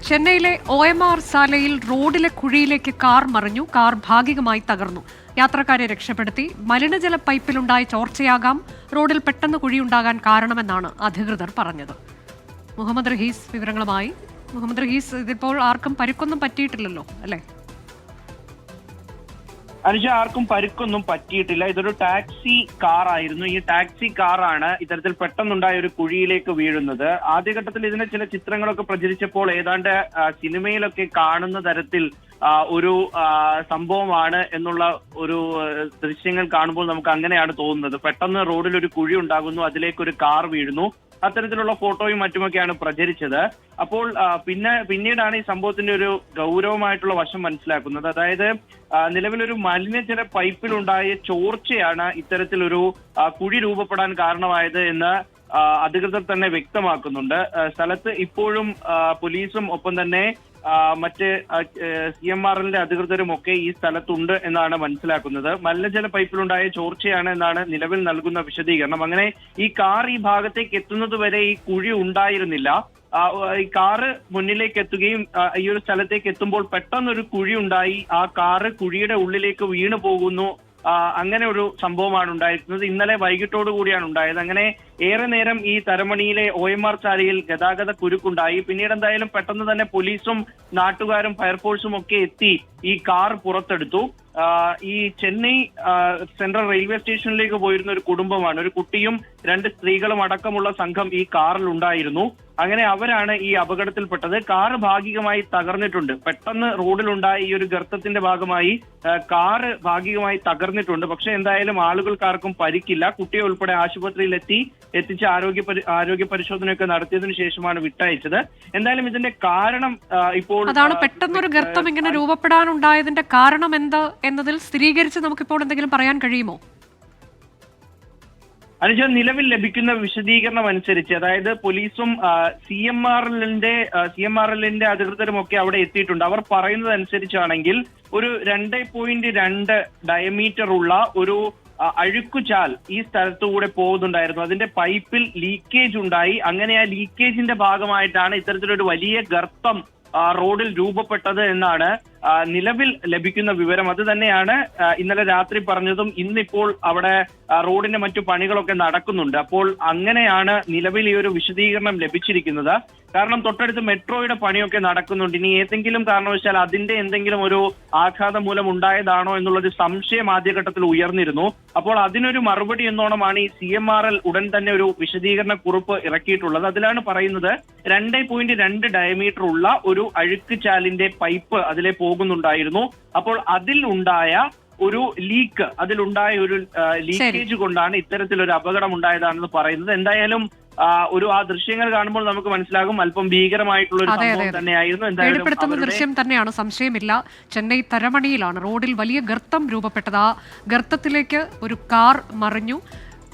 ചെന്നൈയിലെ OMR ശാലയിൽ റോഡിലെ കുഴിയിലേക്ക് കാർ മറിഞ്ഞു. കാർ ഭാഗികമായി തകർന്നു. യാത്രക്കാരെ രക്ഷപ്പെടുത്തി. മലിനജല പൈപ്പിലുണ്ടായ ചോർച്ചയാകാം റോഡിൽ പെട്ടെന്ന് കുഴിയുണ്ടാകാൻ കാരണമെന്നാണ് അധികൃതർ പറഞ്ഞത്. മുഹമ്മദ് റഹീസ് വിവരങ്ങളുമായി. മുഹമ്മദ് റഹീസ്, ഇതിപ്പോൾ ആർക്കും പരിക്കൊന്നും പറ്റിയിട്ടില്ലല്ലോ അല്ലേ? അനുജ, ആർക്കും പരിക്കൊന്നും പറ്റിയിട്ടില്ല. ഇതൊരു ടാക്സി കാർ ആയിരുന്നു. ഈ ടാക്സി കാറാണ് ഇത്തരത്തിൽ പെട്ടെന്നുണ്ടായ ഒരു കുഴിയിലേക്ക് വീഴുന്നത്. ആദ്യഘട്ടത്തിൽ ഇതിന്റെ ചില ചിത്രങ്ങളൊക്കെ പ്രചരിച്ചപ്പോൾ ഏതാണ്ട് സിനിമയിലൊക്കെ കാണുന്ന തരത്തിൽ ഒരു സംഭവമാണ് എന്നുള്ള ഒരു ദൃശ്യങ്ങൾ കാണുമ്പോൾ നമുക്ക് അങ്ങനെയാണ് തോന്നുന്നത്. പെട്ടെന്ന് റോഡിൽ ഒരു കുഴി ഉണ്ടാകുന്നു, അതിലേക്ക് ഒരു കാർ വീഴുന്നു. അത്തരത്തിലുള്ള ഫോട്ടോയും മറ്റുമൊക്കെയാണ് പ്രചരിച്ചത്. അപ്പോൾ പിന്നീടാണ് ഈ സംഭവത്തിന്റെ ഒരു ഗൗരവമായിട്ടുള്ള വശം മനസ്സിലാക്കുന്നത്. അതായത് നിലവിലൊരു മലിനജല പൈപ്പിലുണ്ടായ ചോർച്ചയാണ് ഇത്തരത്തിലൊരു കുഴി രൂപപ്പെടാൻ കാരണമായത് എന്ന് അധികൃതർ തന്നെ വ്യക്തമാക്കുന്നുണ്ട്. സ്ഥലത്ത് ഇപ്പോഴും പോലീസും ഒപ്പം തന്നെ മറ്റ് CMRLന്റെ അധികൃതരും ഒക്കെ ഈ സ്ഥലത്തുണ്ട് എന്നാണ് മനസ്സിലാക്കുന്നത്. മലിനജല പൈപ്പിലുണ്ടായ ചോർച്ചയാണ് എന്നാണ് നിലവിൽ നൽകുന്ന വിശദീകരണം. അങ്ങനെ ഈ കാർ ഈ ഭാഗത്തേക്ക് എത്തുന്നത് വരെ ഈ കുഴി ഉണ്ടായിരുന്നില്ല. ഈ കാറ് മുന്നിലേക്ക് എത്തുകയും ഈ ഒരു സ്ഥലത്തേക്ക് എത്തുമ്പോൾ പെട്ടെന്നൊരു കുഴി ഉണ്ടായി. ആ കാറ് കുഴിയുടെ ഉള്ളിലേക്ക് വീണു പോകുന്നു. അങ്ങനെ ഒരു സംഭവമാണ് ഉണ്ടായിരിക്കുന്നത്. ഇന്നലെ വൈകിട്ടോടു കൂടിയാണ് ഉണ്ടായത്. അങ്ങനെ ഏറെ നേരം ഈ തരമണിയിലെ OMR ശാലയിൽ ഗതാഗത കുരുക്കുണ്ടായി. പിന്നീട് എന്തായാലും പെട്ടെന്ന് തന്നെ പോലീസും നാട്ടുകാരും ഫയർഫോഴ്സും ഒക്കെ എത്തി ഈ കാർ പുറത്തെടുത്തു. ഈ ചെന്നൈ സെൻട്രൽ റെയിൽവേ സ്റ്റേഷനിലേക്ക് പോയിരുന്ന ഒരു കുടുംബമാണ്. ഒരു കുട്ടിയും 2 സ്ത്രീകളും അടക്കമുള്ള സംഘം ഈ കാറിൽ ഉണ്ടായിരുന്നു. അങ്ങനെ അവരാണ് ഈ അപകടത്തിൽപ്പെട്ടത്. കാർ ഭാഗികമായി തകർന്നിട്ടുണ്ട്. പെട്ടെന്ന് റോഡിലുണ്ടായ ഈ ഒരു ഗർത്തത്തിന്റെ ഭാഗമായി കാറ് ഭാഗികമായി തകർന്നിട്ടുണ്ട്. പക്ഷെ എന്തായാലും ആളുകൾക്കാർക്കും പരിക്കില്ല. കുട്ടിയെ ഉൾപ്പെടെ ആശുപത്രിയിൽ എത്തിച്ച് ആരോഗ്യ പരിശോധനയൊക്കെ നടത്തിയതിനു ശേഷമാണ് വിട്ടയച്ചത്. എന്തായാലും ഇതിന്റെ കാരണം ഇപ്പോൾ അതാണ് പെട്ടെന്നൊരു ഗർത്തം ഇങ്ങനെ രൂപപ്പെടാനുണ്ടായതിന്റെ കാരണം എന്ത് എന്നതിൽ സ്ഥിരീകരിച്ച് നമുക്കിപ്പോൾ എന്തെങ്കിലും പറയാൻ കഴിയുമോ? അനുജ, നിലവിൽ ലഭിക്കുന്ന വിശദീകരണം അനുസരിച്ച്, അതായത് പോലീസും CMRLന്റെ അധികൃതരും ഒക്കെ അവിടെ എത്തിയിട്ടുണ്ട്. അവർ പറയുന്നത് അനുസരിച്ചാണെങ്കിൽ ഒരു 2.2 ഡയമീറ്റർ ഉള്ള ഒരു അഴുക്കുചാൽ ഈ സ്ഥലത്തുകൂടെ പോകുന്നുണ്ടായിരുന്നു. അതിന്റെ പൈപ്പിൽ ലീക്കേജ് ഉണ്ടായി. അങ്ങനെ ആ ലീക്കേജിന്റെ ഭാഗമായിട്ടാണ് ഇത്തരത്തിലൊരു വലിയ ഗർത്തം റോഡിൽ രൂപപ്പെട്ടത് എന്നാണ് നിലവിൽ ലഭിക്കുന്ന വിവരം. അത് തന്നെയാണ് ഇന്നലെ രാത്രി പറഞ്ഞതും. ഇന്നിപ്പോൾ അവിടെ റോഡിന്റെ മറ്റു പണികളൊക്കെ നടക്കുന്നുണ്ട്. അപ്പോൾ അങ്ങനെയാണ് നിലവിൽ ഈ ഒരു വിശദീകരണം ലഭിച്ചിരിക്കുന്നത്. കാരണം തൊട്ടടുത്ത് മെട്രോയുടെ പണിയൊക്കെ നടക്കുന്നുണ്ട്. ഇനി ഏതെങ്കിലും കാരണവശാൽ അതിന്റെ എന്തെങ്കിലും ഒരു ആഘാതം മൂലം ഉണ്ടായതാണോ എന്നുള്ളൊരു സംശയം ആദ്യഘട്ടത്തിൽ ഉയർന്നിരുന്നു. അപ്പോൾ അതിനൊരു മറുപടി എന്നോണമാണ് ഈ CMRL ഉടൻ തന്നെ ഒരു വിശദീകരണ കുറിപ്പ് ഇറക്കിയിട്ടുള്ളത്. അതിലാണ് പറയുന്നത് 2.2 ഡയമീറ്റർ ഉള്ള ഒരു അഴുക്കുചാലിന്റെ പൈപ്പ് അതിലെ പോകുന്നുണ്ടായിരുന്നു. അപ്പോൾ അതിലുണ്ടായ ഒരു ലീക്കേജ് കൊണ്ടാണ് ഇത്തരത്തിലൊരു അപകടം ഉണ്ടായതാണെന്ന് പറയുന്നത്. എന്തായാലും ആ ദൃശ്യങ്ങൾ കാണുമ്പോൾ നമുക്ക് മനസ്സിലാകും അല്പം ഭീകരമായിട്ടുള്ള ഒരു സംഭവം തന്നെയായിരുന്നു. പേടിപ്പെടുത്തുന്ന ദൃശ്യം തന്നെയാണ്, സംശയമില്ല. ചെന്നൈ തരമണിയിലാണ് റോഡിൽ വലിയ ഗർത്തം രൂപപ്പെട്ടത്. ആ ഗർത്തത്തിലേക്ക് ഒരു കാർ മറിഞ്ഞു.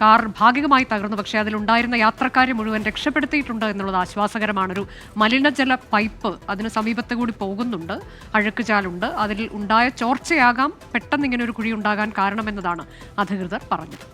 കാർ ഭാഗികമായി തകർന്നു. പക്ഷേ അതിലുണ്ടായിരുന്ന യാത്രക്കാരെ മുഴുവൻ രക്ഷപ്പെടുത്തിയിട്ടുണ്ട് എന്നുള്ളത് ആശ്വാസകരമാണ്. ഒരു മലിനജല പൈപ്പ് അതിന് സമീപത്ത് കൂടി പോകുന്നുണ്ട്. അഴുക്കുചാലുണ്ട്. അതിൽ ഉണ്ടായ ചോർച്ചയാകാം പെട്ടെന്ന് ഇങ്ങനെ ഒരു കുഴി ഉണ്ടാകാൻ കാരണമെന്നതാണ് അധികൃതർ പറഞ്ഞത്.